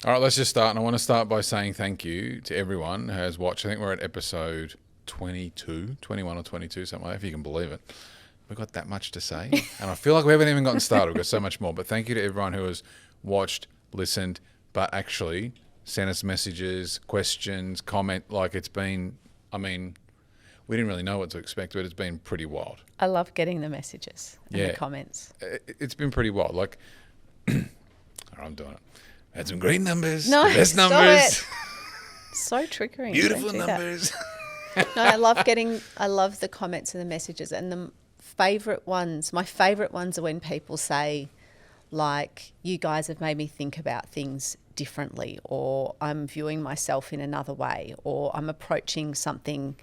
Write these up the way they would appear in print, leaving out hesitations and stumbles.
All right, let's just start. And I want to start by saying thank you to everyone who has watched. I think we're at episode 22, 21 or 22, something like that, if you can believe it. We've got that much to say. And I feel like we haven't even gotten started. We've got so much more. But thank you to everyone who has watched, listened, but actually sent us messages, questions, comment. Like it's been, I mean, we didn't really know what to expect, but it's been pretty wild. I love getting the messages and the comments. It's been pretty wild. Like, all right, I'm doing it. Had some great numbers. No, the best stop numbers. it. So triggering. Beautiful Don't do numbers. No, I love the comments and the messages. And my favourite ones are when people say, like, you guys have made me think about things differently, or I'm viewing myself in another way, or I'm approaching something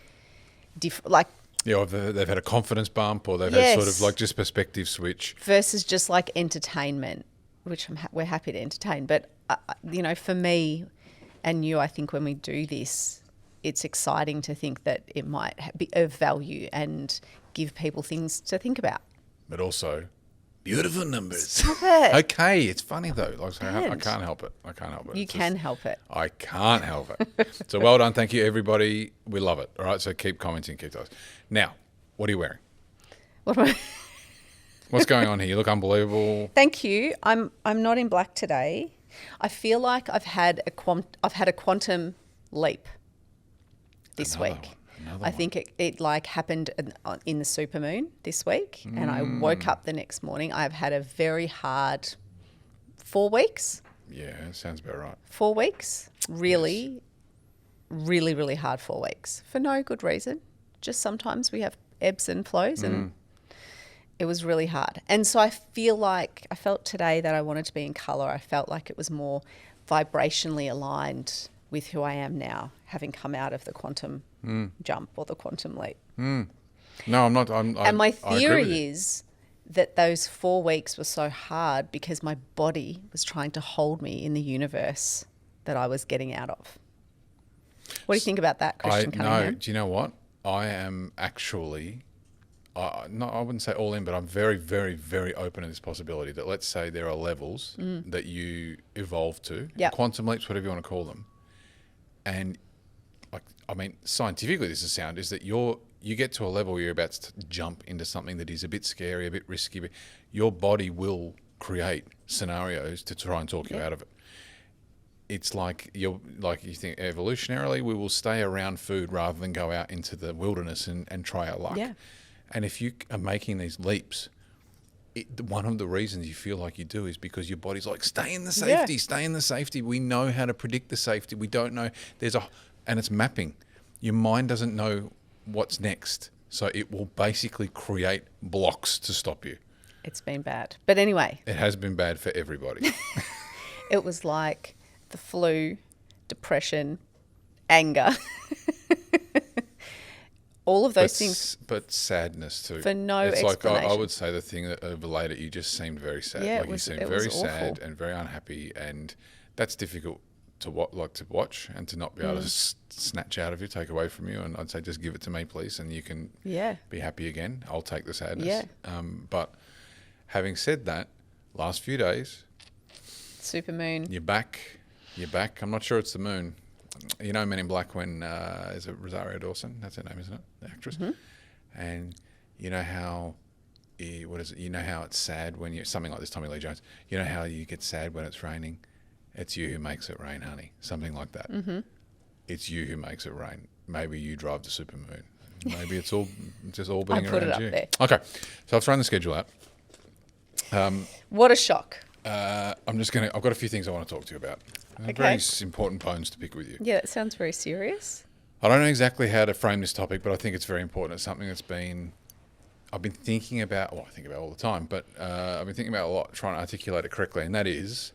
different. Like, Yeah, or they've had a confidence bump, or they've had sort of like just perspective switch. Versus just like entertainment, which we're happy to entertain. But, for me and you, I think when we do this, it's exciting to think that it might be of value and give people things to think about. But also, beautiful numbers. Stop it. Okay, it's funny though. Like, I can't help it. You can help it. I can't help it. So well done. Thank you, everybody. We love it. All right, so keep commenting, keep those. Now, what are you wearing? What am I? What's going on here? You look unbelievable. Thank you. I'm not in black today. I feel like I've had a quantum leap this week. I think it like happened in the supermoon this week, and I woke up the next morning. I've had a very hard 4 weeks. Yeah, sounds about right. 4 weeks, really, really, really hard 4 weeks for no good reason. Just sometimes we have ebbs and flows, and it was really hard. And so I felt today that I wanted to be in colour. I felt like it was more vibrationally aligned with who I am now, having come out of the quantum jump or the quantum leap. No, I'm not. And my theory is that those 4 weeks were so hard because my body was trying to hold me in the universe that I was getting out of. What do you think about that, Christian Cunningham? No, do you know what? I am actually, I wouldn't say all in, but I'm very, very, very open to this possibility that, let's say there are levels that you evolve to, quantum leaps, whatever you want to call them. And scientifically this is sound, is that you get to a level where you're about to jump into something that is a bit scary, a bit risky, but your body will create scenarios to try and talk you out of it. It's like you think evolutionarily we will stay around food rather than go out into the wilderness and try our luck. Yeah. And if you are making these leaps, one of the reasons you feel like you do is because your body's like, stay in the safety, stay in the safety. We know how to predict the safety. We don't know. And it's mapping. Your mind doesn't know what's next. So it will basically create blocks to stop you. It's been bad. But anyway. It has been bad for everybody. It was like the flu, depression, anger. All of those things. But sadness too. For no explanation. Like, I would say the thing that overlaid it, you just seemed very sad. Yeah, you seemed very sad and very unhappy, and that's difficult to watch and to not be able to snatch out of you, take away from you. And I'd say just give it to me, please, and you can be happy again. I'll take the sadness. Yeah. But having said that, last few days, supermoon. You're back. I'm not sure it's the moon. You know Men in Black when, is it Rosario Dawson? That's her name, isn't it? The actress. Mm-hmm. And you know how, you know how it's sad when you're, something like this, Tommy Lee Jones, you know how you get sad when it's raining? It's you who makes it rain, honey. Something like that. Mm-hmm. It's you who makes it rain. Maybe you drive the supermoon. Maybe it's all just all being around you. I put it up there. Okay. So I've thrown the schedule out. What a shock. I've got a few things I want to talk to you about. Very important bones to pick with you. Yeah, that sounds very serious. I don't know exactly how to frame this topic, but I think it's very important. It's something I've been thinking about, I think about all the time, but I've been thinking about a lot, trying to articulate it correctly, and that is,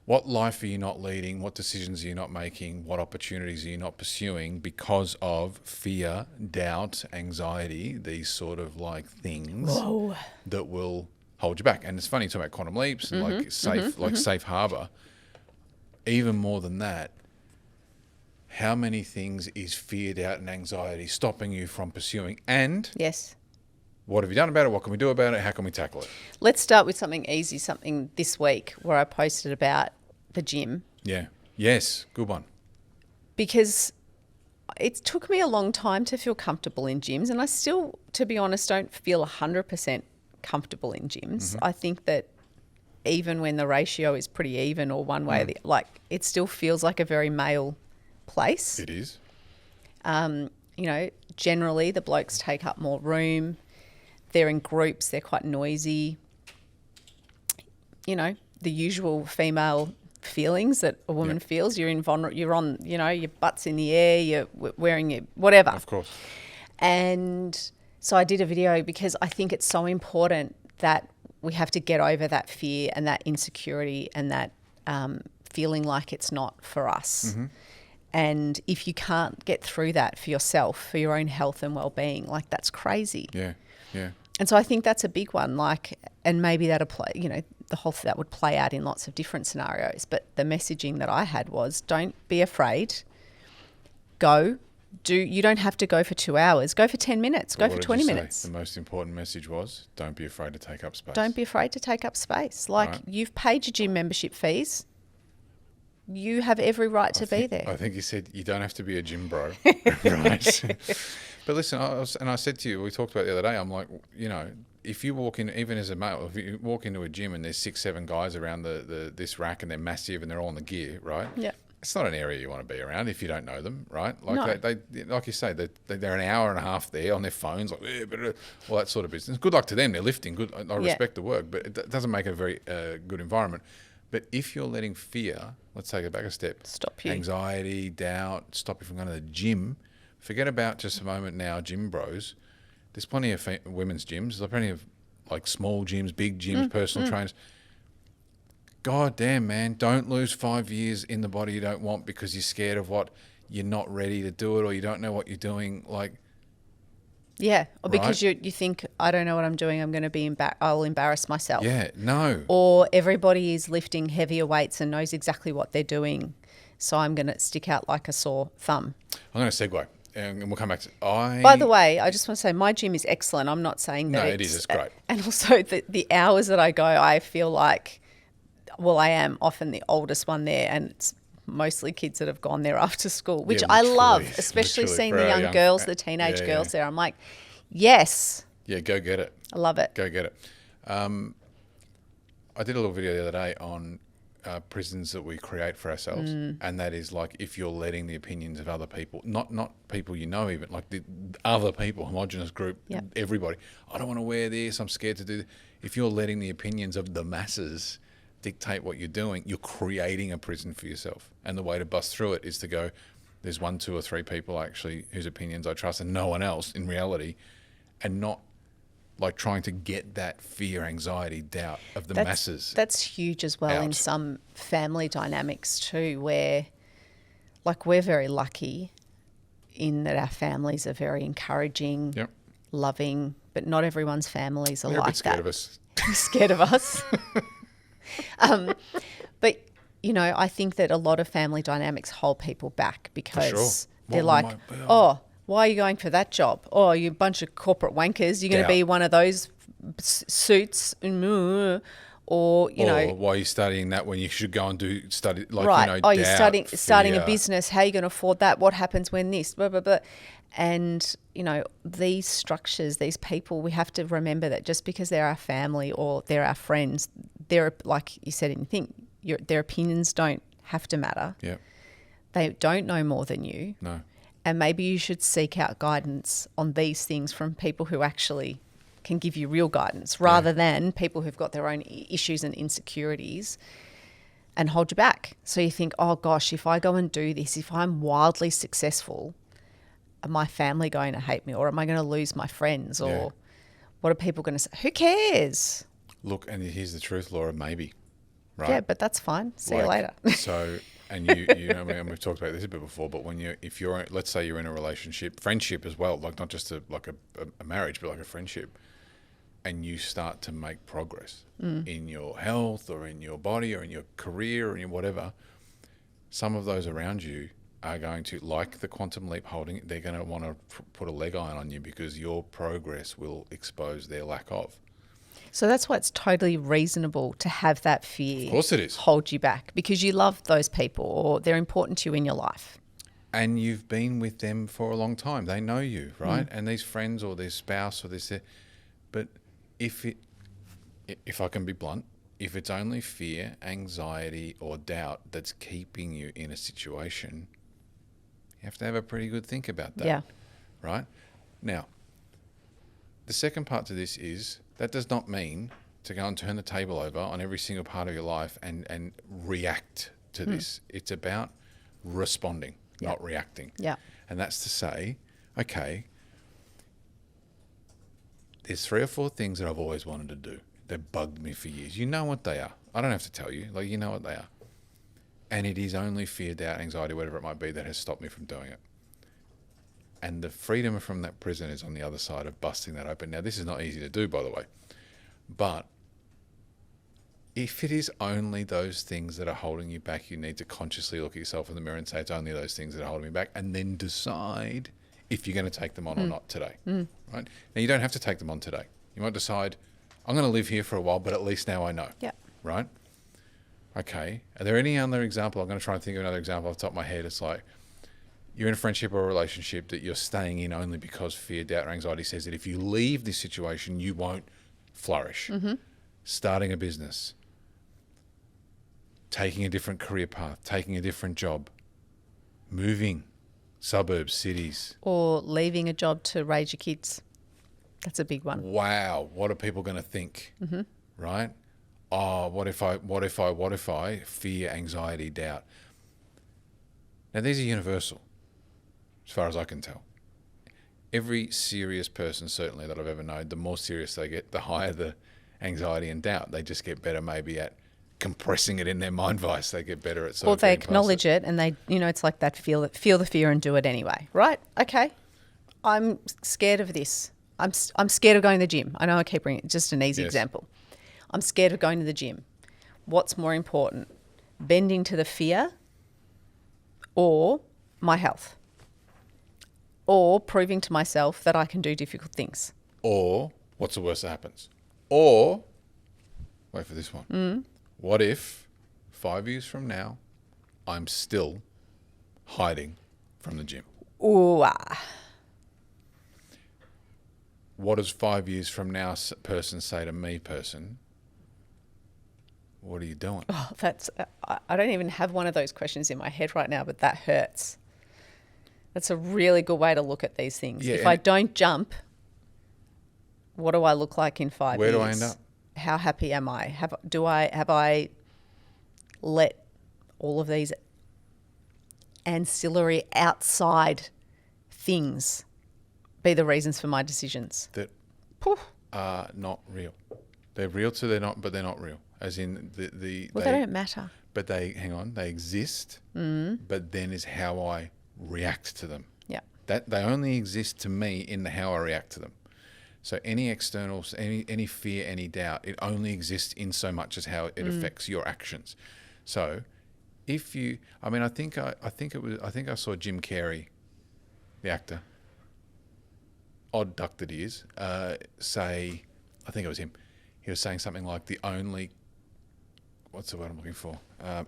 what life are you not leading? What decisions are you not making? What opportunities are you not pursuing because of fear, doubt, anxiety, these sort of like things that will hold you back? And it's funny, you talk about quantum leaps and safe harbor. Even more than that, how many things is fear, doubt, and anxiety stopping you from pursuing? And What have you done about it? What can we do about it? How can we tackle it? Let's start with something easy, something this week where I posted about the gym. Yeah. Yes. Good one. Because it took me a long time to feel comfortable in gyms, and I still, to be honest, don't feel 100% comfortable in gyms. I think that even when the ratio is pretty even or one way, it still feels like a very male place. It is. Generally the blokes take up more room. They're in groups. They're quite noisy. The usual female feelings that a woman feels. You're you're on, your butt's in the air. You're wearing your whatever. Of course. And so I did a video because I think it's so important that we have to get over that fear and that insecurity and that feeling like it's not for us. And if you can't get through that for yourself, for your own health and well-being, that's crazy. Yeah. Yeah. And so I think that's a big one. And maybe that'll play, that would play out in lots of different scenarios. But the messaging that I had was, don't be afraid. Go. You don't have to go for 2 hours. Go for 10 minutes. Go for 20 minutes. The most important message was, don't be afraid to take up space. Don't be afraid to take up space. You've paid your gym membership fees. You have every right to be there. I think you said you don't have to be a gym bro, right? But listen, I said to you, we talked about it the other day, I'm like, if you walk in, even as a male, if you walk into a gym and there's 6-7 guys around this rack and they're massive and they're all in the gear, right? Yeah. It's not an area you want to be around if you don't know them, right? No. They like you say, they're an hour and a half there on their phones, all that sort of business. Good luck to them. They're lifting. Good. I respect the work, but it doesn't make a very good environment. But if you're letting fear, let's take it back a step, Stop you. Anxiety, doubt, stop you from going to the gym. Forget about just a moment now, gym bros. There's plenty of women's gyms. There's plenty of small gyms, big gyms, personal trainers. God damn, man, don't lose 5 years in the body you don't want because you're scared of what you're not ready to do it or you don't know what you're doing. Yeah, or because you think, I don't know what I'm doing, I'm going to be I'll embarrass myself. Yeah, no. Or everybody is lifting heavier weights and knows exactly what they're doing, so I'm going to stick out like a sore thumb. I'm going to segue, and we'll come back to By the way, I just want to say my gym is excellent. I'm not saying that it is. It's great. And also the hours that I go, I feel like, I am often the oldest one there, and it's mostly kids that have gone there after school, which I love, especially seeing the young girls, the teenage girls there. I'm like, yes. Yeah, go get it. I love it. Go get it. I did a little video the other day on prisons that we create for ourselves, and that is if you're letting the opinions of other people, not people even, the other people, homogenous group, everybody, I don't want to wear this, I'm scared to do this. If you're letting the opinions of the masses dictate what you're doing, you're creating a prison for yourself. And the way to bust through it is to go, there's 1, 2 or 3 people actually whose opinions I trust and no one else in reality, and not trying to get that fear, anxiety, doubt of the masses. That's huge as well in some family dynamics too, where we're very lucky in that our families are very encouraging, loving, but not everyone's families are They're like a bit scared that. of us. Scared of us. But, I think that a lot of family dynamics hold people back because they're like, oh, why are you going for that job? Oh, you're a bunch of corporate wankers. You're going to be one of those suits. Or, why are you studying that when you should go and study? You're starting a business. How are you going to afford that? What happens when this? Blah, blah, blah. And, these structures, these people, we have to remember that just because they're our family or they're our friends, like you said in your thing, their opinions don't have to matter. Yeah. They don't know more than you. No. And maybe you should seek out guidance on these things from people who actually can give you real guidance rather than people who've got their own issues and insecurities and hold you back. So you think, oh gosh, if I go and do this, if I'm wildly successful, are my family going to hate me, or am I going to lose my friends, or what are people going to say? Who cares? Look, and here's the truth, Laura, maybe. Right? Yeah, but that's fine. See you later. So... And and we've talked about this a bit before, but if you're, let's say you're in a relationship, friendship as well, not just a marriage, but a friendship, and you start to make progress in your health or in your body or in your career or in whatever, some of those around you are going to, like the quantum leap holding, they're going to want to put a leg iron on you because your progress will expose their lack of. So that's why it's totally reasonable to have that fear. Of course it is. Hold you back because you love those people or they're important to you in your life. And you've been with them for a long time. They know you, right? And these friends or their spouse or this, but if I can be blunt, if it's only fear, anxiety or doubt that's keeping you in a situation, you have to have a pretty good think about that. Yeah. Right? Now, the second part to this is that does not mean to go and turn the table over on every single part of your life and react to this. It's about responding, not reacting. Yeah. And that's to say, okay, there's 3 or 4 things that I've always wanted to do. They've bugged me for years. You know what they are. I don't have to tell you. Like, you know what they are. And it is only fear, doubt, anxiety, whatever it might be, that has stopped me from doing it. And the freedom from that prison is on the other side of busting that open. Now, this is not easy to do, by the way. But if it is only those things that are holding you back, you need to consciously look at yourself in the mirror and say, it's only those things that are holding me back, and then decide if you're going to take them on or not today. Right? Now, you don't have to take them on today. You might decide, I'm going to live here for a while, but at least now I know. Yeah. Right? Okay. Are there any other example? I'm going to try and think of another example off the top of my head. It's like you're in a friendship or a relationship that you're staying in only because fear, doubt, or anxiety says that if you leave this situation, you won't flourish. Starting a business, taking a different career path, taking a different job, moving, suburbs, cities. Or leaving a job to raise your kids. That's a big one. Wow, what are people going to think? Right? Oh, what if I, fear, anxiety, doubt. Now, these are universal, as far as I can tell. Every serious person, certainly, that I've ever known, the more serious they get, the higher the anxiety and doubt. They just get better maybe at compressing it in their mind vice. They get better at Or they acknowledge it and they, it's like that, feel the fear and do it anyway. Right? Okay. I'm scared of this. I'm scared of going to the gym. I know I keep bringing it, just an easy example. I'm scared of going to the gym. What's more important? Bending to the fear or my health? Or proving to myself that I can do difficult things? Or what's the worst that happens? Or, wait for this one. What if 5 years from now, I'm still hiding from the gym? Ooh, What does 5 years from now person say to me, person? What are you doing? Oh, I don't even have one of those questions in my head right now, but that hurts. That's a really good way to look at these things. Yeah, if I don't jump, what do I look like in 5 years? Where do I end up? How happy am I? Have I let all of these ancillary outside things be the reasons for my decisions? That are not real. They're real too, but they're not real. As in they don't matter. But they exist, but then is how I react to them. Yeah. That they only exist to me in the how I react to them. So any external, any fear, any doubt, it only exists in so much as how it affects your actions. So if you, I think I saw Jim Carrey, the actor, odd duck that he is, say, I think it was him. He was saying something like the only, what's the word I'm looking for?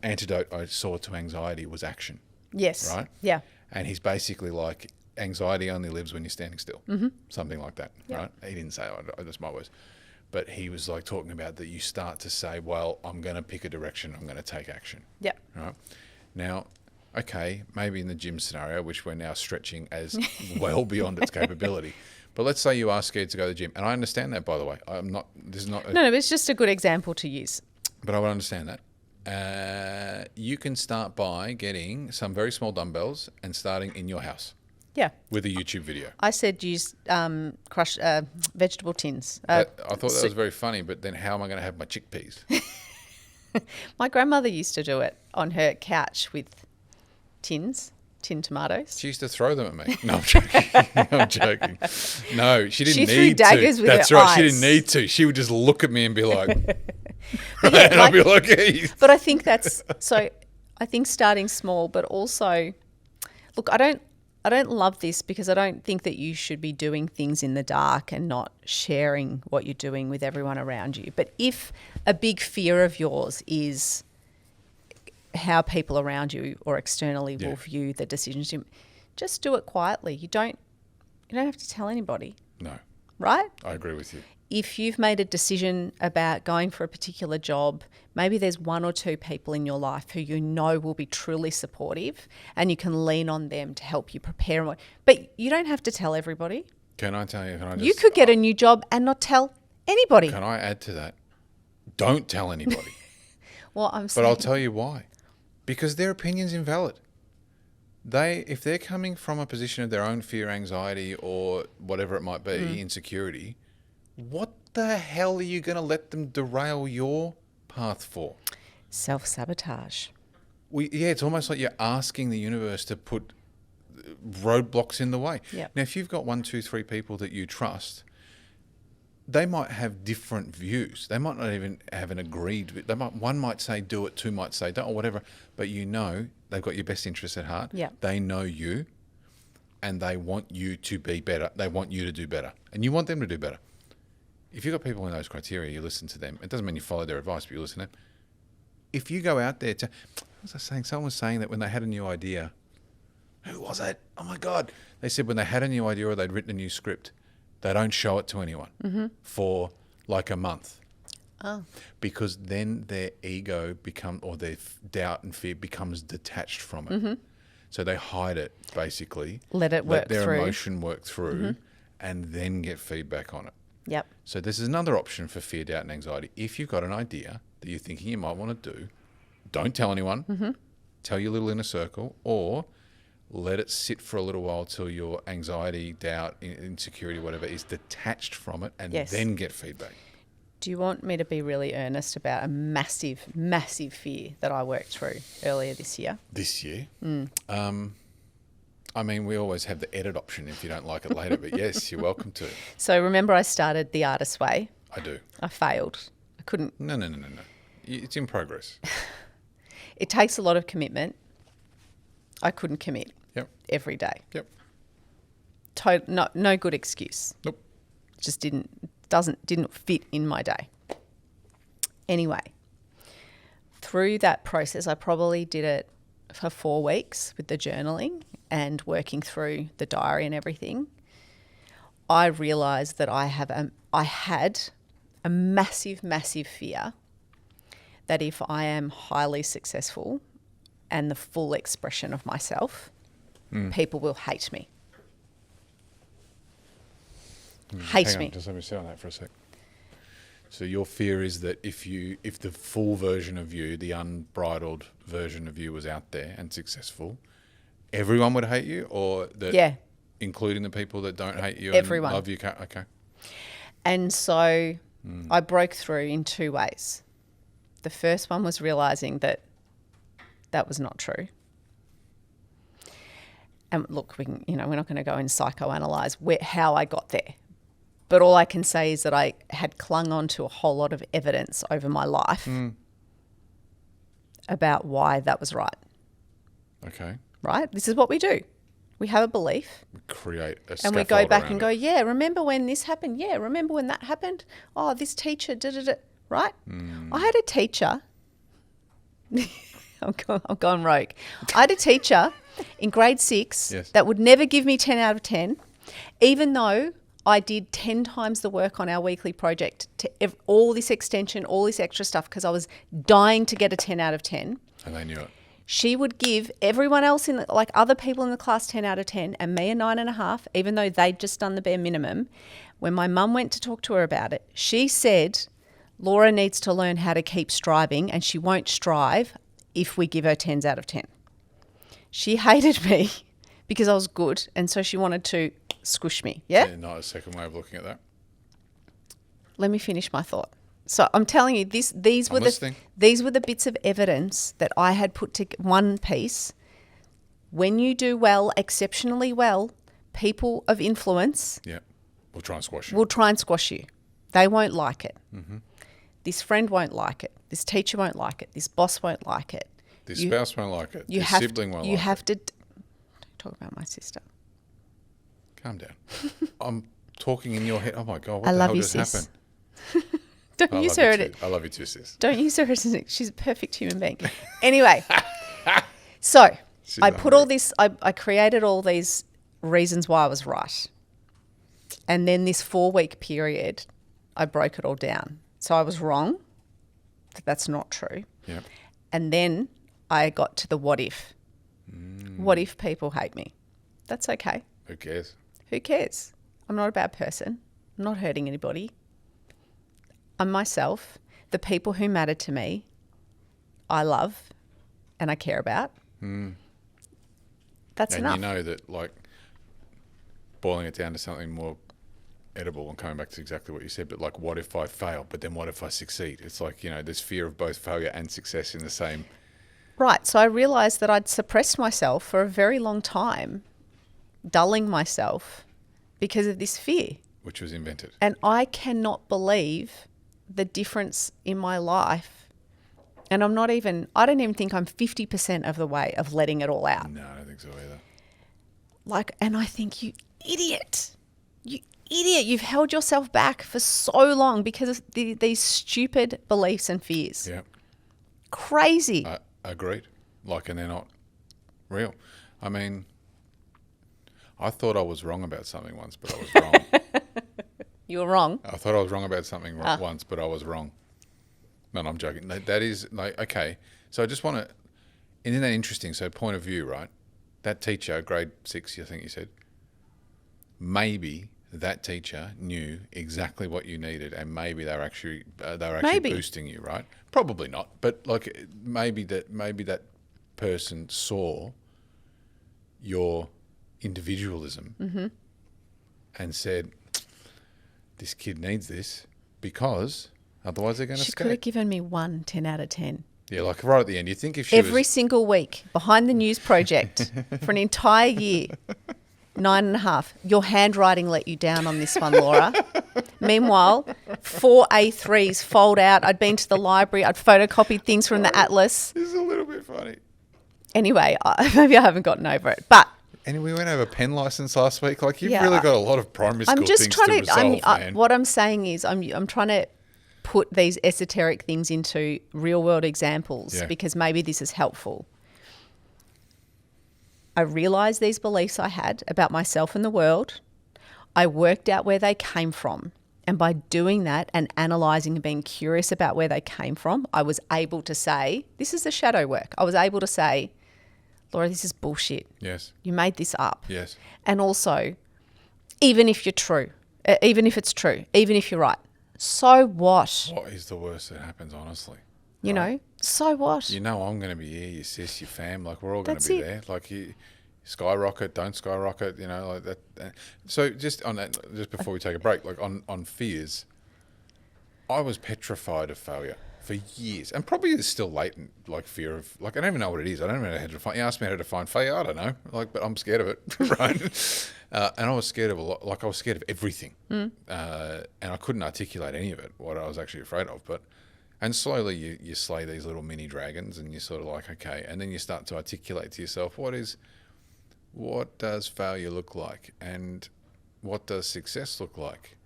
Antidote I saw to anxiety was action. Yes. Right? Yeah. And he's basically like, anxiety only lives when you're standing still. Something like that, right? He didn't say it, that's my words. But he was like talking about that you start to say, well, I'm going to pick a direction, I'm going to take action. Yeah. Right? Now, okay, maybe in the gym scenario, which we're now stretching as well beyond its capability. But let's say you are scared to go to the gym. And I understand that, by the way. This is not... No, it's just a good example to use. But I would understand that. You can start by getting some very small dumbbells and starting in your house. Yeah. With a YouTube video. I said use crushed vegetable tins. I thought that was very funny, but then how am I going to have my chickpeas? My grandmother used to do it on her couch with tinned tomatoes. She used to throw them at me. No, I'm joking. I'm joking. No, she didn't need to. She threw daggers with That's her right. eyes. She didn't need to. She would just look at me and be like, and I'd be like, hey. But I think I think starting small, but also Look, I don't love this because I don't think that you should be doing things in the dark and not sharing what you're doing with everyone around you. But if a big fear of yours is how people around you or externally will view the decisions, just do it quietly. You don't have to tell anybody. No. Right? I agree with you. If you've made a decision about going for a particular job, maybe there's one or two people in your life who you know will be truly supportive and you can lean on them to help you prepare. But you don't have to tell everybody. Can I tell you? You could get a new job and not tell anybody. Can I add to that? Don't tell anybody. Well, But I'll tell you why. Because their opinion's invalid. If they're coming from a position of their own fear, anxiety, or whatever it might be, insecurity, what the hell are you going to let them derail your path for? Self-sabotage. It's almost like you're asking the universe to put roadblocks in the way. Yep. Now, if you've got 1, 2, 3 people that you trust, they might have different views. They might not even have an agreed. One might say do it, two might say don't, or whatever. But you know they've got your best interests at heart. Yep. They know you, and they want you to be better. They want you to do better, and you want them to do better. If you've got people in those criteria, you listen to them. It doesn't mean you follow their advice, but you listen to them. If you go out there to, what was I saying? Someone was saying that when they had a new idea, who was it? Oh my God. They said when they had a new idea or they'd written a new script, they don't show it to anyone for like a month. Oh. Because then their ego or their doubt and fear becomes detached from it. So they hide it, basically. Let their emotion work through and then get feedback on it. Yep. So this is another option for fear, doubt and anxiety. If you've got an idea that you're thinking you might want to do, don't tell anyone. Tell your little inner circle, or let it sit for a little while till your anxiety, doubt, insecurity, whatever, is detached from it, and then get feedback. Do you want me to be really earnest about a massive, massive fear that I worked through earlier this year? This year? I mean, we always have the edit option if you don't like it later, but yes, you're welcome to. So remember I started The Artist's Way? I do. I failed. I couldn't. No. It's in progress. It takes a lot of commitment. I couldn't commit. Yep. Every day. Yep. No good excuse. Nope. Just didn't fit in my day. Anyway, through that process, I probably did it for 4 weeks with the journaling and working through the diary and everything. I realised that I had a massive, massive fear that if I am highly successful and the full expression of myself, people will hate me. Hate me. Just let me sit on that for a sec. So your fear is that if the full version of you, the unbridled version of you was out there and successful, everyone would hate you, or that including the people that don't hate you everyone. And love you? Okay. And so I broke through in 2 ways. The first one was realising that was not true. And look, we're not going to go and psychoanalyze how I got there. But all I can say is that I had clung on to a whole lot of evidence over my life about why that was right. Okay. Right? This is what we do. We have a belief. We create a and we go back and go, yeah, remember when this happened? Yeah, remember when that happened? Oh, this teacher did it. Right? I had a teacher. I'm going rogue. I had a teacher in grade 6 that would never give me 10 out of 10, even though I did 10 times the work on our weekly project, all this extension, all this extra stuff, because I was dying to get a 10 out of 10. And they knew it. She would give everyone else other people in the class 10 out of 10 and me a 9.5, even though they'd just done the bare minimum. When my mum went to talk to her about it, she said, Laura needs to learn how to keep striving, and she won't strive if we give her 10s out of 10. She hated me because I was good, and so she wanted to squish me. Yeah? Not a second way of looking at that. Let me finish my thought. So I'm telling you, these were the bits of evidence that I had put to one piece. When you do well, exceptionally well, people of influence will try and squash you. They won't like it. This friend won't like it. This teacher won't like it. This boss won't like it. This spouse won't like it. This sibling won't like it. You have to... Don't talk about my sister. Calm down. I'm talking in your head. Oh my God, what I the love hell you, just sis. happened? Don't I use love her you at too. I love you too, sis. Don't use her as an, she's a perfect human being. Anyway, so She's I put unreal. all this, I created all these reasons why I was right. And then this 4-week period, I broke it all down. So I was wrong. That's not true. Yeah. And then I got to the what if. What if people hate me? That's okay. Who cares? Who cares? I'm not a bad person. I'm not hurting anybody. I'm myself. The people who matter to me, I love and I care about. That's And enough. you know that, like, boiling it down to something more edible and coming back to exactly what you said, but like, what if I fail? But then what if I succeed? It's like, you know, there's fear of both failure and success in the same. Right. So I realised that I'd suppressed myself for a very long time, dulling myself because of this fear. Which was invented. And I cannot believe the difference in my life. And I don't even think I'm 50% of the way of letting it all out. No, I don't think so either. And I think, you idiot. You idiot. You've held yourself back for so long because of these stupid beliefs and fears. Yeah. Crazy. Agreed. Like, and they're not real. I mean, I thought I was wrong about something once, but I was wrong. You were wrong. I thought I was wrong about something once, but I was wrong. No, I'm joking. That is, like, okay. So I just want to, isn't that interesting? So point of view, right? That teacher, grade 6, I think you said, maybe that teacher knew exactly what you needed, and maybe they were actually boosting you, right? Probably not, but like maybe that person saw your individualism and said, "This kid needs this because otherwise they're going to She could have given me 1 10 out of 10. Yeah, like right at the end, you think if she Every was single week, behind the news project for an entire year, 9.5. Your handwriting let you down on this one, Laura. Meanwhile, 4 A3s fold out. I'd been to the library. I'd photocopied things from the atlas. this is a little bit funny. Anyway, maybe I haven't gotten over it. But And we went over a pen license last week. Like, you've Yeah, really got a lot of primary school I'm just things trying to resolve, man. what I'm saying is I'm trying to put these esoteric things into real world examples because maybe this is helpful. I realised these beliefs I had about myself and the world. I worked out where they came from. And by doing that and analysing and being curious about where they came from, I was able to say, this is the shadow work. I was able to say, Laura, this is bullshit. Yes. You made this up. Yes. And also, even if it's true, even if you're right, so what? What is the worst that happens, honestly? You know, so what? You know I'm going to be here, your sis, your fam. Like, we're all going That's to be it. there. Like, you skyrocket, don't skyrocket, you know, like that. So just on that, just before we take a break, like on fears, I was petrified of failure for years, and probably is still latent, like fear of, like, I don't even know what it is. I don't even know how to define. You ask me how to define failure, I don't know. Like, but I'm scared of it, right? And I was scared of a lot. Like, I was scared of everything, and I couldn't articulate any of it, what I was actually afraid of. And slowly you slay these little mini dragons, and you're sort of like, okay, and then you start to articulate to yourself, what does failure look like, and what does success look like?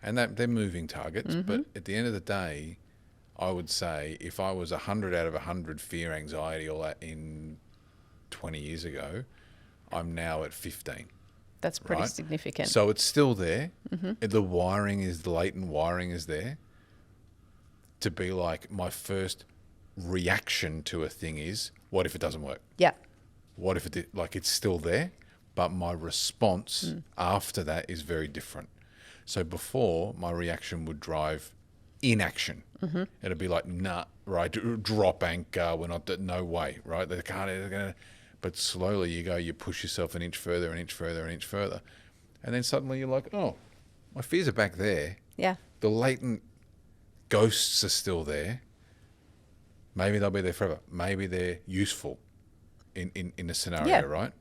And that they're moving targets, but at the end of the day, I would say if I was 100 out of 100 fear, anxiety, all that in 20 years ago, I'm now at 15. That's pretty right? significant. So it's still there. The latent wiring is there. To be like, my first reaction to a thing is, what if it doesn't work? Yeah. What if it's still there, but my response after that is very different. So before, my reaction would drive inaction. It'd be like, nah, right, drop anchor, we're not, no way, right? They're gonna, but slowly you push yourself an inch further, an inch further, an inch further. And then suddenly you're like, oh, my fears are back there. Yeah. The latent ghosts are still there. Maybe they'll be there forever. Maybe they're useful in a scenario, right?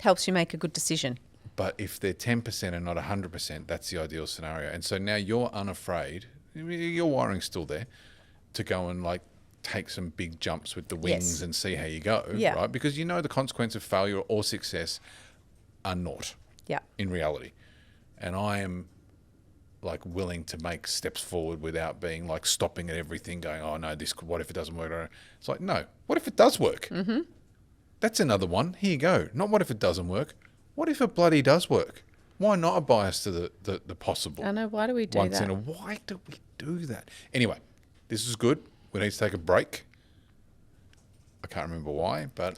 Helps you make a good decision. But if they're 10% and not 100%, that's the ideal scenario. And so now you're unafraid, your wiring's still there, to go and like take some big jumps with the wings and see how you go, right? Because you know the consequence of failure or success are naught Yeah. in reality. And I am like willing to make steps forward without being like stopping at everything going, oh no, this, what if it doesn't work? It's like, no, what if it does work? Mm-hmm. That's another one. Here you go. Not what if it doesn't work. What if it bloody does work? Why not a bias to the possible? I know. Why do we do Once that? in a, why do we do that? Anyway, this is good. We need to take a break. I can't remember why, but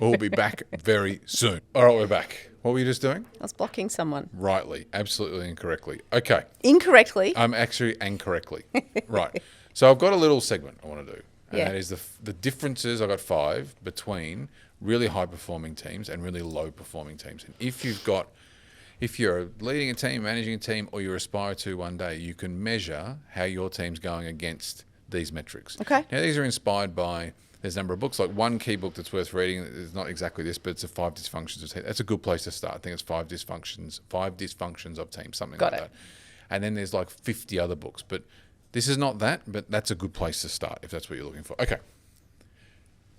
we'll be back very soon. All right, we're back. What were you just doing? I was blocking someone. Rightly, absolutely incorrectly. Okay. Incorrectly? I'm actually incorrectly. Right. So I've got a little segment I want to do. And Yeah. that is the differences, I've got 5, between really high-performing teams and really low-performing teams. And if you're leading a team, managing a team, or you aspire to one day, you can measure how your team's going against these metrics. Okay. Now, these are inspired by, there's a number of books, like one key book that's worth reading, it's not exactly this, but it's the 5 dysfunctions of teams. That's a good place to start. I think it's 5 dysfunctions of teams, something like that. And then there's like 50 other books, but this is not that, but that's a good place to start if that's what you're looking for. Okay.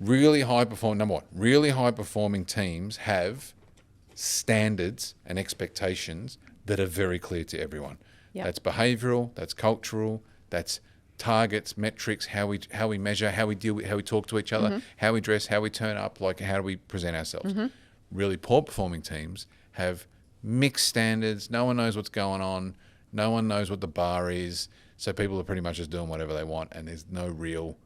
Number one, really high performing teams have standards and expectations that are very clear to everyone. Yep. That's behavioural, that's cultural, that's targets, metrics, how we measure, how we deal with, how we talk to each other, how we dress, how we turn up, like how do we present ourselves. Really poor performing teams have mixed standards. No one knows what's going on. No one knows what the bar is. So people are pretty much just doing whatever they want, and there's no real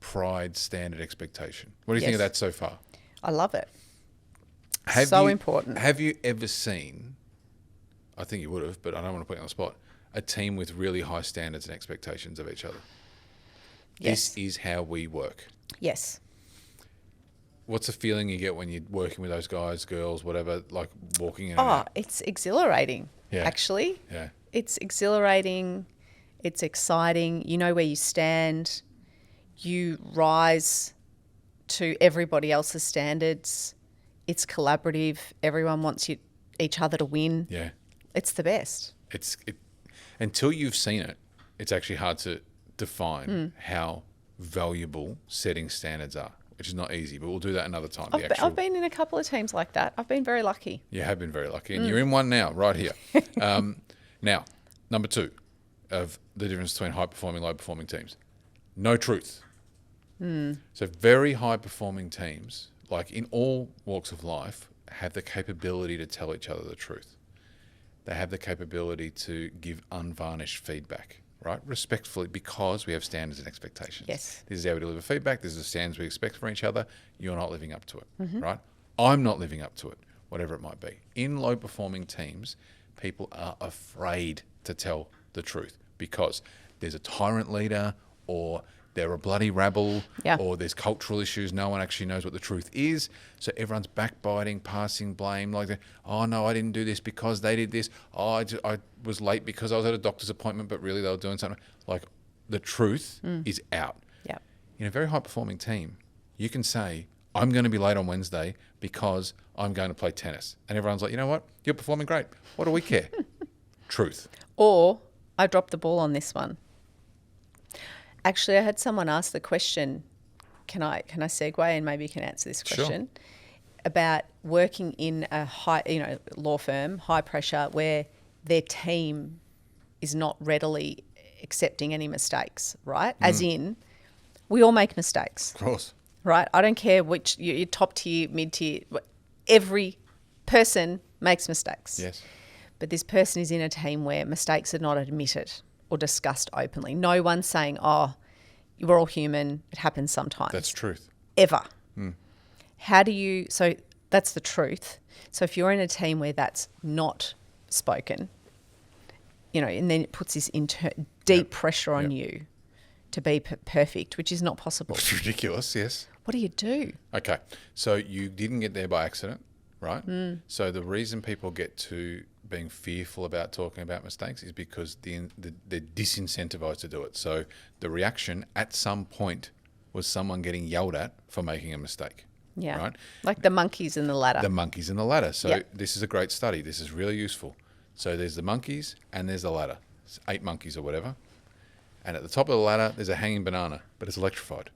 pride, standard, expectation. What do you think of that so far? I love it. Important. Have you ever seen, I think you would have, but I don't want to put you on the spot, a team with really high standards and expectations of each other? Yes. This is how we work. Yes. What's the feeling you get when you're working with those guys, girls, whatever, like walking in and Oh, out? it's exhilarating, actually. Yeah. It's exhilarating. It's exciting. You know where you stand. You rise to everybody else's standards. It's collaborative. Everyone wants each other to win. Yeah. It's the best. Until you've seen it, it's actually hard to define how valuable setting standards are, which is not easy, but we'll do that another time. I've been in a couple of teams like that. I've been very lucky. You have been very lucky, and you're in one now, right here. Now, number 2 of the difference between high-performing, low-performing teams. No truth. So very high-performing teams, like in all walks of life, have the capability to tell each other the truth. They have the capability to give unvarnished feedback, right? Respectfully, because we have standards and expectations. Yes. This is how we deliver feedback. This is the standards we expect from each other. You're not living up to it, right? I'm not living up to it, whatever it might be. In low-performing teams, people are afraid to tell the truth because there's a tyrant leader, or they're a bloody rabble, or there's cultural issues. No one actually knows what the truth is. So everyone's backbiting, passing blame. Like, oh, no, I didn't do this because they did this. Oh, I was late because I was at a doctor's appointment, but really they were doing something. Like, the truth is out. Yeah. In a very high-performing team, you can say, I'm going to be late on Wednesday because I'm going to play tennis. And everyone's like, you know what? You're performing great. What do we care? Truth. Or I dropped the ball on this one. Actually, I had someone ask the question, can I segue and maybe you can answer this question, about working in a high, law firm, high pressure, where their team is not readily accepting any mistakes, right? As in, we all make mistakes. Of course. Right? I don't care which, your top tier, mid tier, every person makes mistakes. Yes. But this person is in a team where mistakes are not admitted or discussed openly. No one's saying, oh, we're all human, it happens sometimes. That's truth. Ever. So that's the truth. So if you're in a team where that's not spoken, and then it puts this deep pressure on you to be perfect, which is not possible. It's ridiculous, yes. What do you do? Okay, so you didn't get there by accident, right? So the reason people get to being fearful about talking about mistakes is because they're disincentivized to do it. So the reaction at some point was someone getting yelled at for making a mistake. Yeah. Right? Like the monkeys in the ladder. The monkeys in the ladder. So this is a great study. This is really useful. So there's the monkeys and there's the ladder. It's 8 monkeys or whatever. And at the top of the ladder, there's a hanging banana, but it's electrified.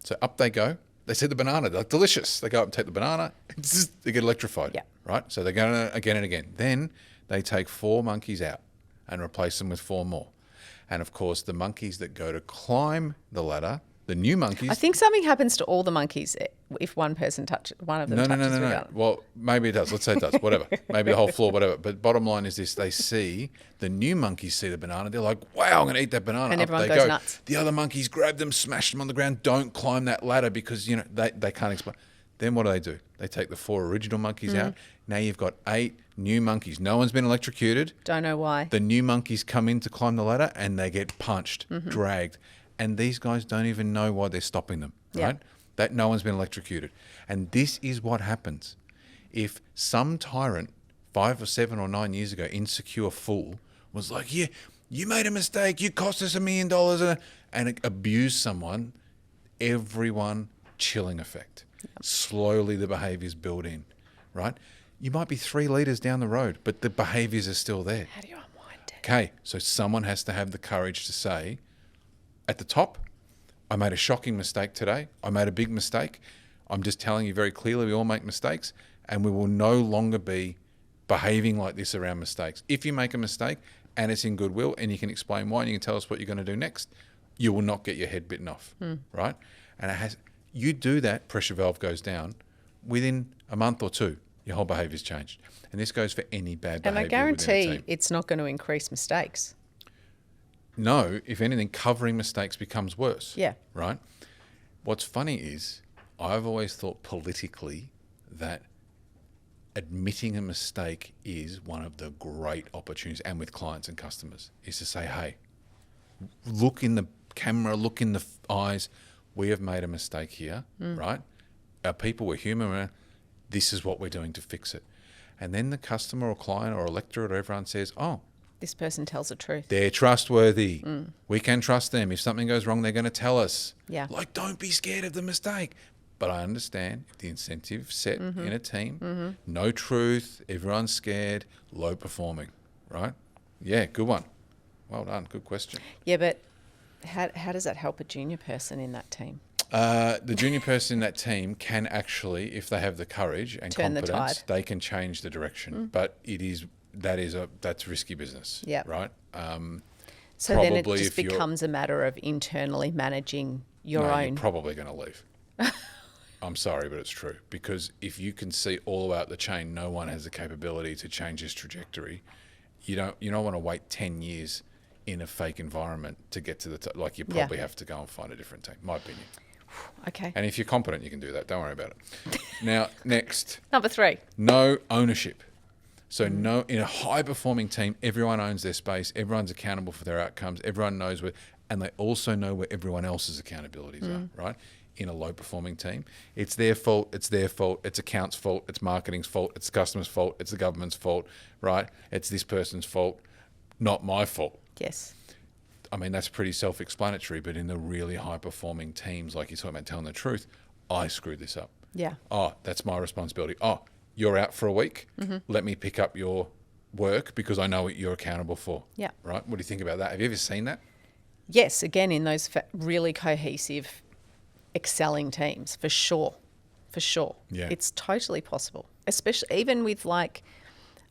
So up they go They see the banana. They're like, delicious. They go up and take the banana. They get electrified. Yeah. Right? So they go again and again. Then they take 4 monkeys out and replace them with 4 more. And, of course, the monkeys that go to climb the ladder, the new monkeys... I think something happens to all the monkeys if one of them touches No. Well, maybe it does. Let's say it does. Whatever. Maybe the whole floor, whatever. But bottom line is this. They see, the new monkeys see the banana. They're like, wow, I'm going to eat that banana. And Up everyone they goes go. nuts. The other monkeys grab them, smash them on the ground. Don't climb that ladder because, they can't explain. Then what do? They take the 4 original monkeys out. Now you've got 8 new monkeys. No one's been electrocuted. Don't know why. The new monkeys come in to climb the ladder and they get punched, dragged. And these guys don't even know why they're stopping them, right? That no one's been electrocuted. And this is what happens. If some tyrant 5 or 7 or 9 years ago, insecure fool, was like, yeah, you made a mistake, you cost us $1 million, and abused someone, everyone chilling effect. Slowly the behaviours build in, right? You might be 3 litres down the road, but the behaviours are still there. How do you unwind it? Okay, so someone has to have the courage to say, at the top, I made a shocking mistake today. I made a big mistake. I'm just telling you very clearly we all make mistakes and we will no longer be behaving like this around mistakes. If you make a mistake and it's in goodwill and you can explain why and you can tell us what you're going to do next, you will not get your head bitten off, right? And you do that, pressure valve goes down, within a month or 2, your whole behaviour's changed. And this goes for any bad behaviour. And I guarantee it's not going to increase mistakes. No, if anything, covering mistakes becomes worse. Yeah. Right? What's funny is I've always thought politically that admitting a mistake is one of the great opportunities, and with clients and customers, is to say, hey, look in the camera, look in the eyes. We have made a mistake here, right? Our people were human. This is what we're doing to fix it. And then the customer or client or electorate or everyone says, oh, this person tells the truth. they're trustworthy. We can trust them. If something goes wrong, they're going to tell us. Yeah. Like, don't be scared of the mistake. But I understand if the incentive set in a team, no truth, everyone's scared, low performing, right? Yeah, good one. Well done. Good question. Yeah, but how does that help a junior person in that team? The junior person in that team can actually, if they have the courage and Turn the confidence, tide. they can change the direction. But that's risky business, Yep. right? So then it probably just if you're- becomes a matter of internally managing your No, own. you're probably going to leave. I'm sorry, but it's true. Because if you can see all about the chain, no one has the capability to change this trajectory. You don't want to wait 10 years in a fake environment to get to the top. Like, you probably have to go and find a different team, my opinion. Okay. And if you're competent, you can do that. Don't worry about it. Now, next, Number 3. no ownership. So no, in a high-performing team, everyone owns their space. Everyone's accountable for their outcomes. Everyone knows and they also know where everyone else's accountabilities are, right? In a low-performing team, it's their fault, it's account's fault, it's marketing's fault, it's the customer's fault, it's the government's fault, right? It's this person's fault, not my fault. Yes. I mean, that's pretty self-explanatory, but in the really high-performing teams, like you're talking about telling the truth, I screwed this up. Yeah. Oh, that's my responsibility. Oh, you're out for a week. Let me pick up your work because I know what you're accountable for. Yeah. Right? What do you think about that? Have you ever seen that? Yes, again, in those really cohesive, excelling teams, for sure. For sure. Yeah. It's totally possible, especially even with like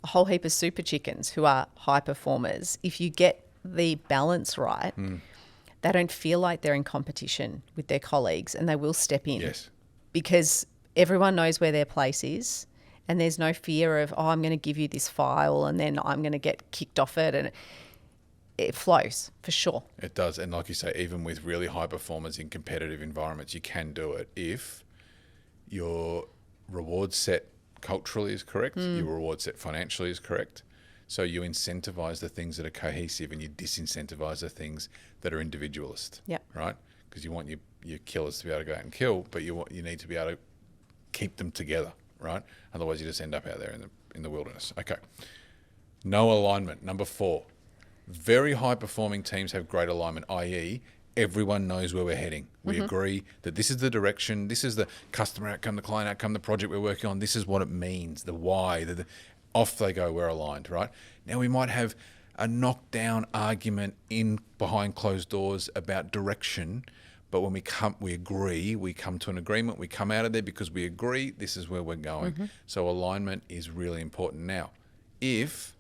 a whole heap of super chickens who are high performers. If you get the balance right, they don't feel like they're in competition with their colleagues and they will step in. Yes. Because everyone knows where their place is and there's no fear of, oh, I'm going to give you this file and then I'm going to get kicked off it. And it flows for sure. It does. And like you say, even with really high performers in competitive environments, you can do it if your reward set culturally is correct, your reward set financially is correct. So you incentivize the things that are cohesive and you disincentivize the things that are individualist. Yeah. Right? Because you want your killers to be able to go out and kill, but you need to be able to keep them together, right? Otherwise you just end up out there in the wilderness. Okay. No alignment. Number 4. Very high performing teams have great alignment, i.e. everyone knows where we're heading. We agree that this is the direction, this is the customer outcome, the client outcome, the project we're working on, this is what it means, the why, off they go, we're aligned, right? Now we might have a knockdown argument behind closed doors about direction, But when we agree, we come to an agreement, we come out of there because we agree this is where we're going. So alignment is really important. Now, if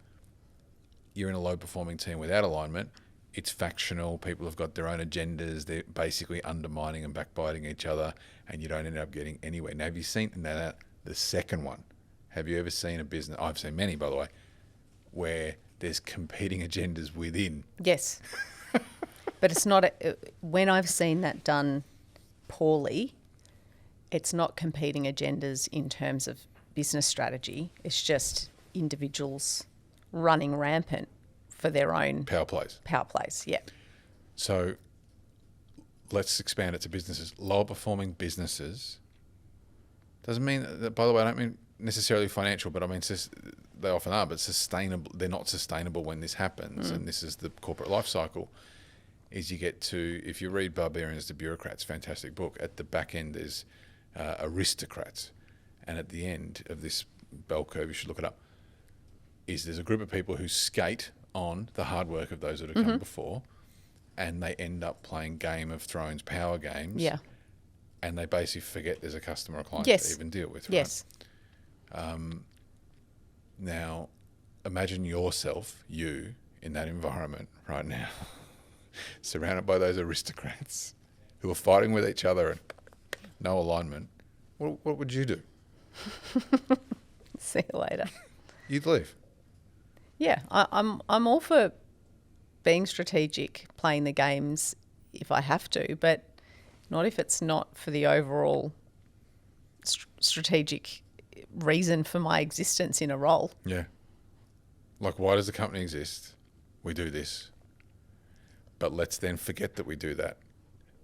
you're in a low-performing team without alignment, it's factional, people have got their own agendas, they're basically undermining and backbiting each other, and you don't end up getting anywhere. Now, have you seen the second one? Have you ever seen a business, I've seen many, by the way, where there's competing agendas within? Yes. But it's not, when I've seen that done poorly, it's not competing agendas in terms of business strategy. It's just individuals running rampant for their own Power plays. Yeah. So let's expand it to businesses. Lower performing businesses doesn't mean that, by the way, I don't mean necessarily financial, but I mean they often are, but sustainable. They're not sustainable when this happens, and this is the corporate life cycle. Is you get to, if you read Barbarians to Bureaucrats, fantastic book. At the back end there's aristocrats, and at the end of this bell curve, you should look it up. There's a group of people who skate on the hard work of those that have come before, and they end up playing Game of Thrones power games. Yeah. And they basically forget there's a customer or client Yes. to even deal with. Right? Yes. Now, imagine yourself, you, in that environment right now, surrounded by those aristocrats who are fighting with each other and no alignment. What would you do? See you later. You'd leave. Yeah, I'm all for being strategic, playing the games if I have to, but not if it's not for the overall strategic reason for my existence in a role. Yeah. Like, why does the company exist? We do this. But let's then forget that we do that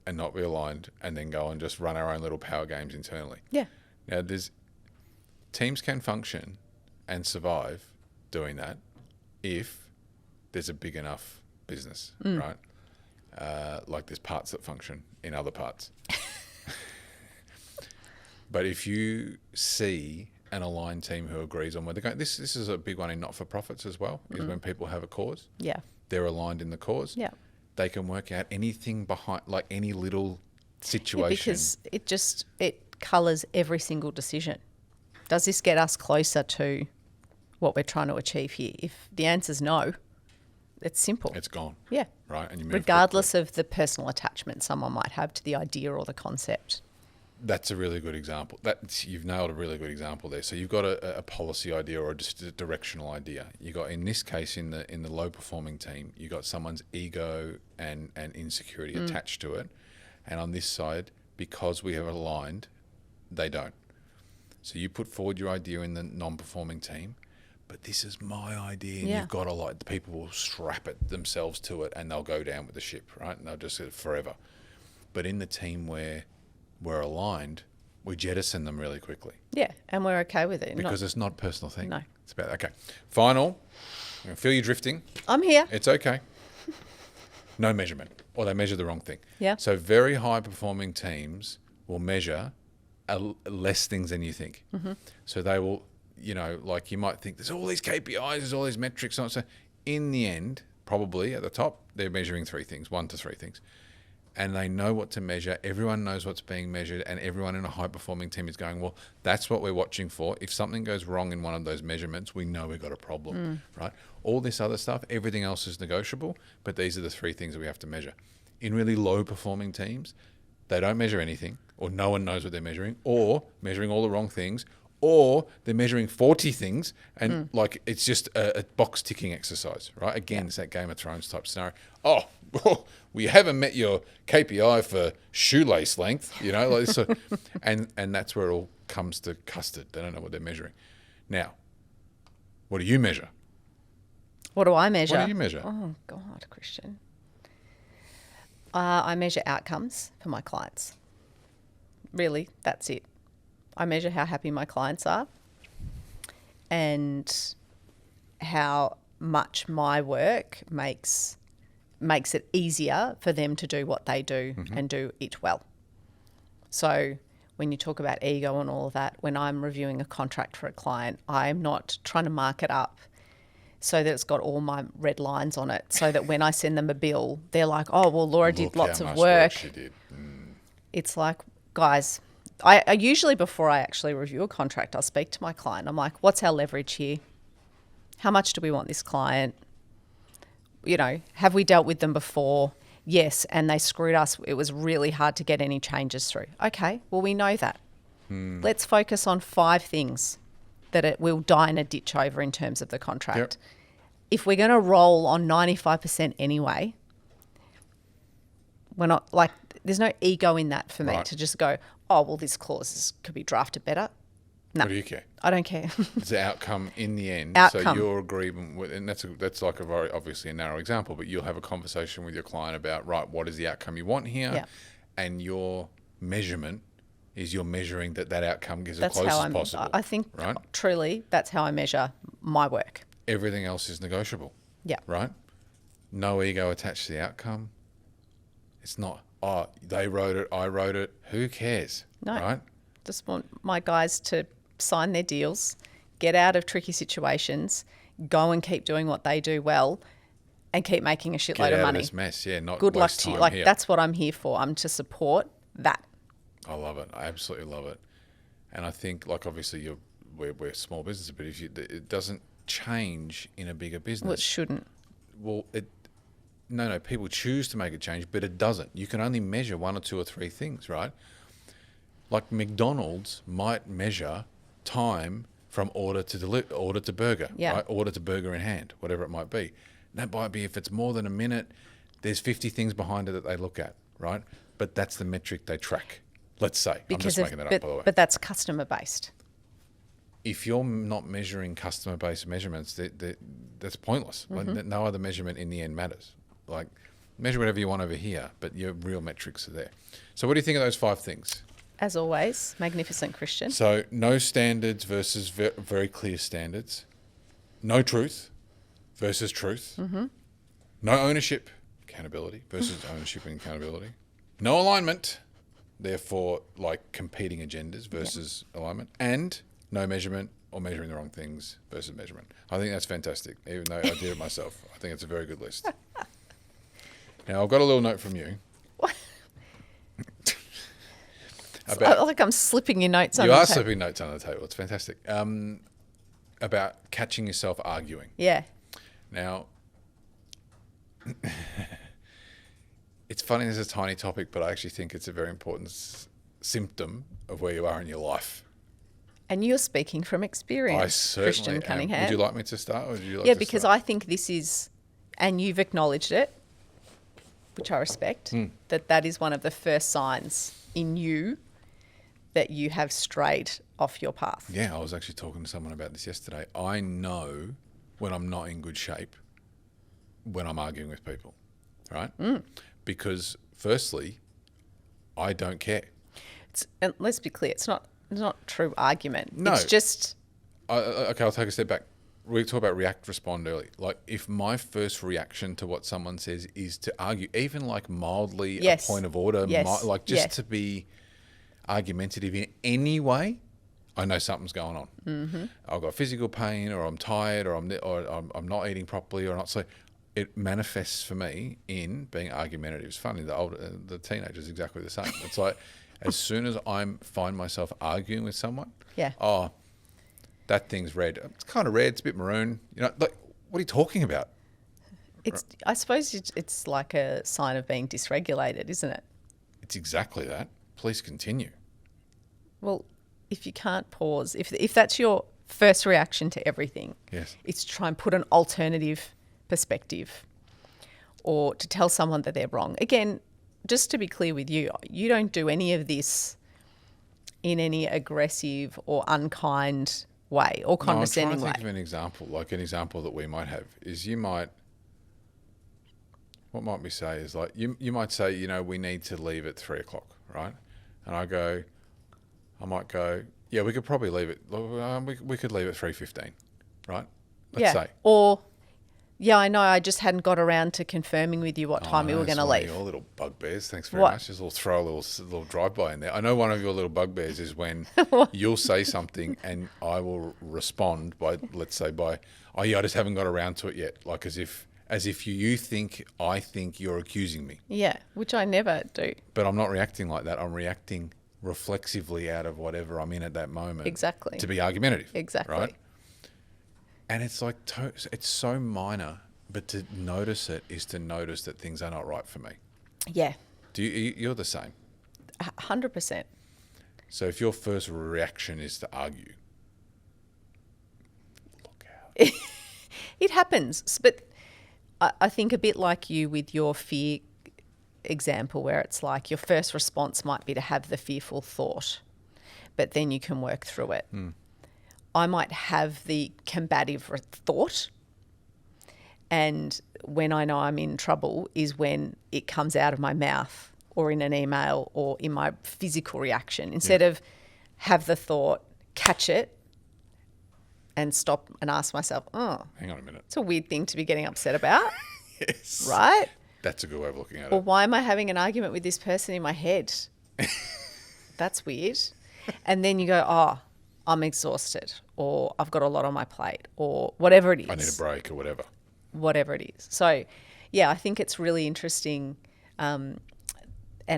and not be aligned, and then go and just run our own little power games internally. Yeah. Now, teams can function and survive doing that if there's a big enough business, right? Like there's parts that function in other parts. But if you see an aligned team who agrees on where they're going, this is a big one in not-for-profits as well, is when people have a cause. Yeah. They're aligned in the cause. Yeah. They can work out anything behind, like any little situation. Yeah, because it colours every single decision. Does this get us closer to what we're trying to achieve here? If the answer's no, it's simple. It's gone. Yeah. Right. And you move regardless of the personal attachment someone might have to the idea or the concept. That's a really good example. You've nailed a really good example there. So you've got a policy idea or just a directional idea. You got, in this case, in the low performing team, you got someone's ego and insecurity attached to it, and on this side, because we have aligned, they don't. So you put forward your idea in the non-performing team, but this is my idea, and you've got to, like, the people will strap it themselves to it, and they'll go down with the ship, right? And they'll just do it forever. But in the team where we're aligned, we jettison them really quickly. Yeah, and we're okay with it. Because it's not a personal thing. No. It's about, okay. Final. I feel you drifting. I'm here. It's okay. No measurement. Or they measure the wrong thing. Yeah. So very high performing teams will measure less things than you think. So they will, like you might think there's all these KPIs, there's all these metrics. So in the end, probably at the top, they're measuring 1 to 3 things. And they know what to measure. Everyone knows what's being measured, and everyone in a high-performing team is going, well, that's what we're watching for. If something goes wrong in one of those measurements, we know we've got a problem, right? All this other stuff, everything else is negotiable, but these are the 3 things that we have to measure. In really low-performing teams, they don't measure anything, or no one knows what they're measuring, or measuring all the wrong things, or they're measuring 40 things, and like it's just a box-ticking exercise, right? Again, it's that Game of Thrones type scenario. Oh, we haven't met your KPI for shoelace length, like this. And that's where it all comes to custard. They don't know what they're measuring. Now, what do you measure? What do I measure? What do you measure? Oh, God, Christian. I measure outcomes for my clients. Really, that's it. I measure how happy my clients are and how much my work makes it easier for them to do what they do and do it well. So when you talk about ego and all of that, when I'm reviewing a contract for a client, I'm not trying to mark it up so that it's got all my red lines on it, so that when I send them a bill, they're like, oh, well, Laura did lots of work. She did. it's like, guys, I usually, before I actually review a contract, I'll speak to my client. I'm like, what's our leverage here? How much do we want this client? You know, have we dealt with them before? Yes, and they screwed us. It was really hard to get any changes through. Okay, well, we know that. Let's focus on 5 things that it will die in a ditch over in terms of the contract. Yep. If we're going to roll on 95% anyway, we're not like, there's no ego in that for me Right. to just go, oh, well, this clause could be drafted better. No, What do you care? I don't care. It's the outcome in the end. Outcome. So your agreement with, and that's like a very obviously a narrow example, but you'll have a conversation with your client about, right, what is the outcome you want here? Yeah. And your measurement is you're measuring that outcome is as That's close how as possible. I think right? truly that's how I measure my work. Everything else is negotiable. Yeah. Right? No ego attached to the outcome. It's not, oh, they wrote it, I wrote it. Who cares? No. Right? Just want my guys to sign their deals, get out of tricky situations, go and keep doing what they do well, and keep making a shitload Get of out money. of this mess. Yeah, not Good luck waste to you. time Like, here. that's what I'm here for. I'm to support that. I love it. I absolutely love it. And I think, like, obviously, we're small businesses, but if it doesn't change in a bigger business. Well, it shouldn't. Well, no, people choose to make a change, but it doesn't. You can only measure 1 or 2 or 3 things, right? Like McDonald's might measure time from order to burger, Yeah. right? Order to burger in hand, whatever it might be. That might be, if it's more than a minute, there's 50 things behind it that they look at, right? But that's the metric they track. Let's say. I'm just making that up, by the way. But that's customer based. If you're not measuring customer-based measurements, that's pointless. Like, no other measurement in the end matters. Like, measure whatever you want over here, but your real metrics are there. So what do you think of those 5 things? As always, magnificent Christian. So no standards versus very clear standards. No truth versus truth. No ownership, accountability versus ownership and accountability. No alignment, therefore, like competing agendas versus alignment. And no measurement or measuring the wrong things versus measurement. I think that's fantastic, even though I did it myself. I think it's a very good list. Now, I've got a little note from you. What? About, Like I'm slipping your notes on you the are table. slipping notes on the table. It's fantastic. About catching yourself arguing. Yeah. Now, it's funny, this is a tiny topic, but I actually think it's a very important symptom of where you are in your life. And you're speaking from experience, I certainly Christian am. Cunningham. Would you like me to start? Or would you like Yeah, to because start? I think this is, and you've acknowledged it, which I respect, that is one of the first signs in you that you have strayed off your path. Yeah, I was actually talking to someone about this yesterday. I know when I'm not in good shape when I'm arguing with people, right? Because firstly, I don't care. And let's be clear, it's not true argument. No. It's just, Okay, I'll take a step back. We talked about react, respond early. Like, if my first reaction to what someone says is to argue, even like mildly Yes. a point of order, Yes. like just Yes. to be argumentative in any way, I know something's going on. I've got physical pain, or I'm tired, or I'm not eating properly, or not. So it manifests for me in being argumentative. It's funny, the teenager's exactly the same. It's like, as soon as I find myself arguing with someone, yeah. oh, that thing's red. It's kind of red. It's a bit maroon. You know, like, what are you talking about? I suppose it's like a sign of being dysregulated, isn't it? It's exactly that. Please continue. Well, if you can't pause, if that's your first reaction to everything, Yes. it's to try and put an alternative perspective or to tell someone that they're wrong. Again, just to be clear with you, you don't do any of this in any aggressive or unkind way or condescending I'm trying way. to think of an example. Like, an example that we might have is what might we say is like, you might say, you know, we need to leave at 3:00, right? And I might go, yeah, we could probably leave it. We could leave at 3:15, right? Let's say. Or, yeah, I know, I just hadn't got around to confirming with you what time we were going to leave. Your little bugbears. Thanks very What? much. Just throw a little drive-by in there. I know one of your little bugbears is when you'll say something and I will respond by, oh yeah, I just haven't got around to it yet. Like, as if, as if you think I think you're accusing me. Yeah, which I never do. But I'm not reacting like that. I'm reacting reflexively out of whatever I'm in at that moment. Exactly. To be argumentative. Exactly. Right? And it's like, it's so minor, but to notice it is to notice that things are not right for me. Yeah. You're the same. 100%. So if your first reaction is to argue, look out. It happens. But I think a bit like you with your fear example, where it's like your first response might be to have the fearful thought, but then you can work through it. I might have the combative thought, and when I know I'm in trouble is when it comes out of my mouth or in an email or in my physical reaction. Instead of have the thought, catch it, and stop and ask myself, oh, hang on a minute. It's a weird thing to be getting upset about. Yes. Right? That's a good way of looking at Or it. why am I having an argument with this person in my head? That's weird. And then you go, oh, I'm exhausted, or I've got a lot on my plate, or whatever it is. I need a break or whatever. Whatever it is. So, yeah, I think it's really interesting. And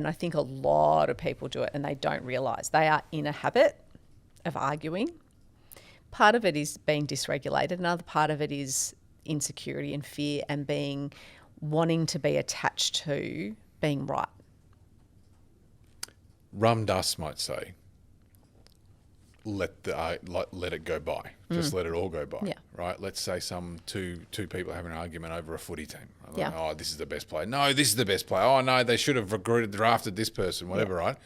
I think a lot of people do it and they don't realise they are in a habit of arguing. Part of it is being dysregulated. Another part of it is insecurity and fear and wanting to be attached to being right. Rum Dust might say, let it go by. Just let it all go by. Yeah. Right? Let's say two people are having an argument over a footy team. Like, Yeah. oh, this is the best player. No, this is the best player. Oh, no, they should have drafted this person, whatever, right?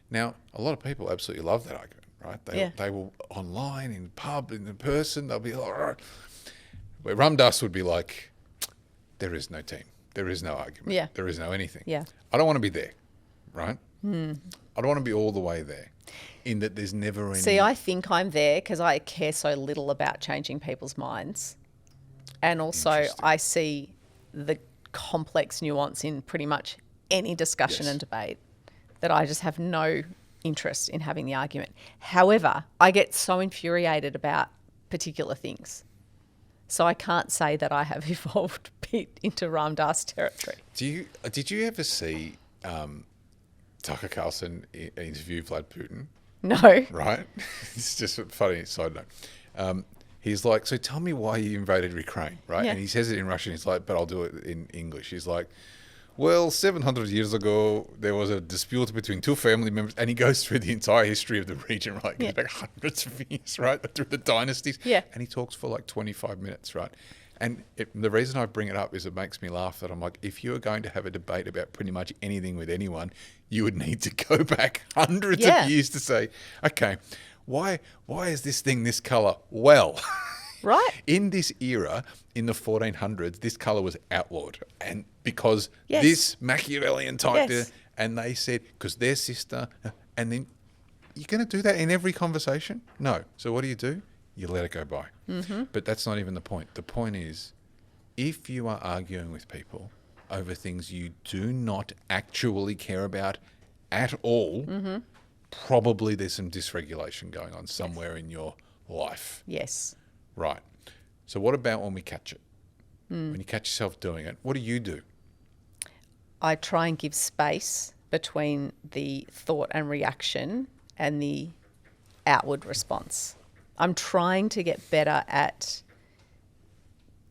Now, a lot of people absolutely love that argument, right? They will online, in pub, in person, they'll be like, "Argh." Where Rum Dust would be like, there is no team. There is no argument. Yeah. There is no anything. Yeah. I don't want to be there, right? I don't want to be all the way there, in that there's never any... See, I think I'm there because I care so little about changing people's minds. And also I see the complex nuance in pretty much any discussion and debate that I just have no interest in having the argument. However, I get so infuriated about particular things. So I can't say that I have evolved a bit into Ram Dass territory. Did you ever see Tucker Carlson interview Vlad Putin? No. Right? It's just a funny side note. He's like, so tell me why you invaded Ukraine, right? Yeah. And he says it in Russian. He's like, but I'll do it in English. He's like, well, 700 years ago, there was a dispute between two family members. And he goes through the entire history of the region, right? Goes back hundreds of years, right? Through the dynasties. Yeah. And he talks for like 25 minutes, right? And the reason I bring it up is it makes me laugh that I'm like, if you were going to have a debate about pretty much anything with anyone, you would need to go back hundreds of years to say, okay, why is this thing this colour? Well, right. In this era, in the 1400s, this colour was outlawed. And because this Machiavellian type, and they said, because their sister, and then you're going to do that in every conversation? No. So what do? You let it go by. Mm-hmm. But that's not even the point. The point is, if you are arguing with people over things you do not actually care about at all, probably there's some dysregulation going on somewhere in your life. Yes. Right. So what about when we catch it? When you catch yourself doing it, what do? I try and give space between the thought and reaction and the outward response. I'm trying to get better at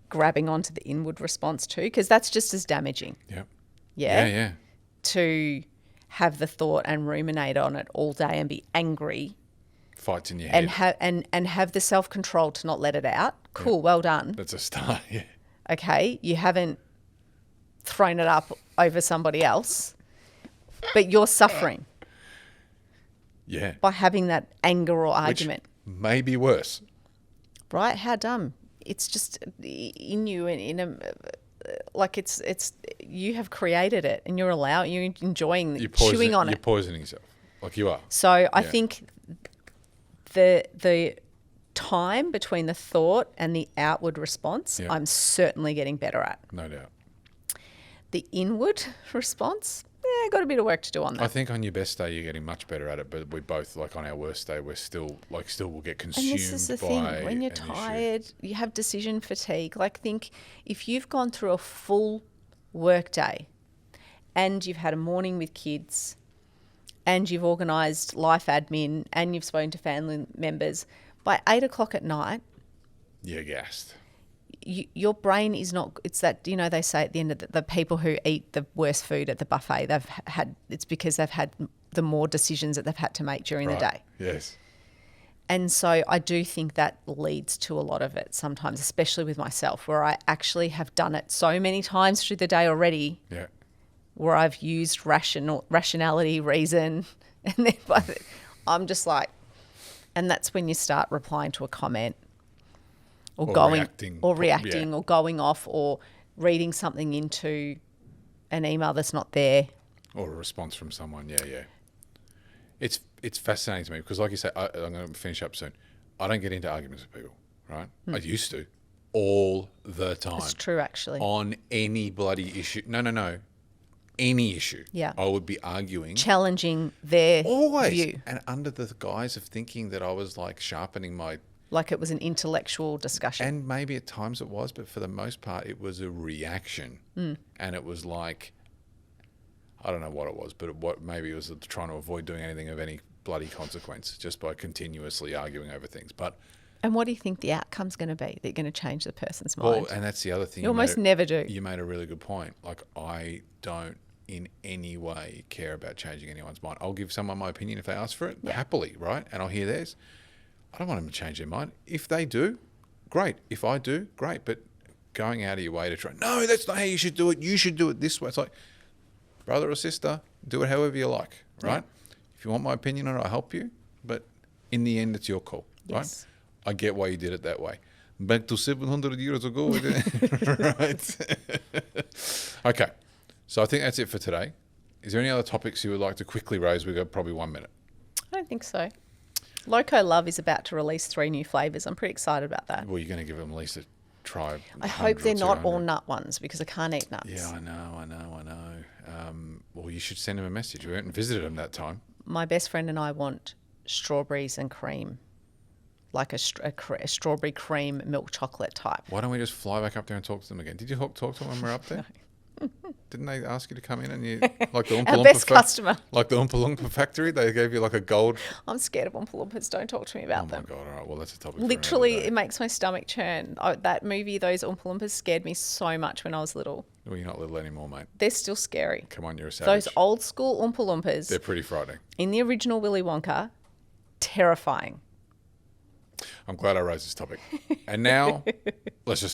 grabbing onto the inward response too, because that's just as damaging. Yeah. Yeah. To have the thought and ruminate on it all day and be angry. Fights in your head. And have the self-control to not let it out. Cool, well done. That's a start, yeah. Okay, you haven't thrown it up over somebody else, but you're suffering. Yeah. By having that anger or argument. Which may be worse. Right? How dumb. It's just in you and in a... Like it's you have created it and you're enjoying chewing on it. You're poisoning yourself, like you are. So I think the time between the thought and the outward response, I'm certainly getting better at. No doubt. The inward response, got a bit of work to do on that. I think on your best day, you're getting much better at it, but we both, like on our worst day, we're still will get consumed by. And this is the thing, when you're tired, you have decision fatigue. Like, think if you've gone through a full work day and you've had a morning with kids and you've organised life admin and you've spoken to family members, by 8 o'clock at night, you're gassed. Your brain is not, it's that, they say at the end of the people who eat the worst food at the buffet, it's because they've had the more decisions that they've had to make during the day. Yes. And so I do think that leads to a lot of it sometimes, especially with myself, where I actually have done it so many times through the day already. Yeah. Where I've used rationality, reason, and then I'm just like, and that's when you start replying to a comment or reacting or going off or reading something into an email that's not there. Or a response from someone, yeah. It's fascinating to me because, like you say, I'm going to finish up soon. I don't get into arguments with people, right? I used to, all the time. It's true, actually. On any bloody issue. No. Any issue. Yeah. I would be arguing. Challenging their always. view. And under the guise of thinking that I was like sharpening my... Like it was an intellectual discussion. And maybe at times it was, but for the most part it was a reaction. And it was like, I don't know what it was, but maybe it was trying to avoid doing anything of any bloody consequence just by continuously arguing over things. And what do you think the outcome's going to be? That you're going to change the person's mind? Well, and that's the other thing. You almost never do. You made a really good point. Like, I don't in any way care about changing anyone's mind. I'll give someone my opinion if they ask for it, happily, right? And I'll hear theirs. I don't want them to change their mind. If they do, great. If I do, great. But going out of your way to try, no, that's not how you should do it. You should do it this way. It's like, brother or sister, do it however you like, right? Yeah. If you want my opinion on it, I'll help you. But in the end, it's your call, right? I get why you did it that way. Back to 700 years ago, right? Okay. So I think that's it for today. Is there any other topics you would like to quickly raise? We've got probably 1 minute. I don't think so. Loco Love is about to release 3 new flavours. I'm pretty excited about that. Well, you're going to give them at least a try. I hope they're not all nut ones because I can't eat nuts. Yeah, I know. Well, you should send them a message. We went and visited them that time. My best friend and I want strawberries and cream, like a strawberry cream milk chocolate type. Why don't we just fly back up there and talk to them again? Did you talk to them when we were up there? Didn't they ask you to come in and you, like the Oompa Our best customer. Like the Oompa Loompa factory, they gave you like a gold. I'm scared of Oompa Loompas. Don't talk to me about them. Oh my God! All right, well that's a topic. Literally, it makes my stomach churn. That movie, those Oompa Loompas, scared me so much when I was little. Well, you're not little anymore, mate. They're still scary. Come on, you're a savage. Those old school Oompa Loompas. They're pretty frightening. In the original Willy Wonka, terrifying. I'm glad I raised this topic. And now, let's just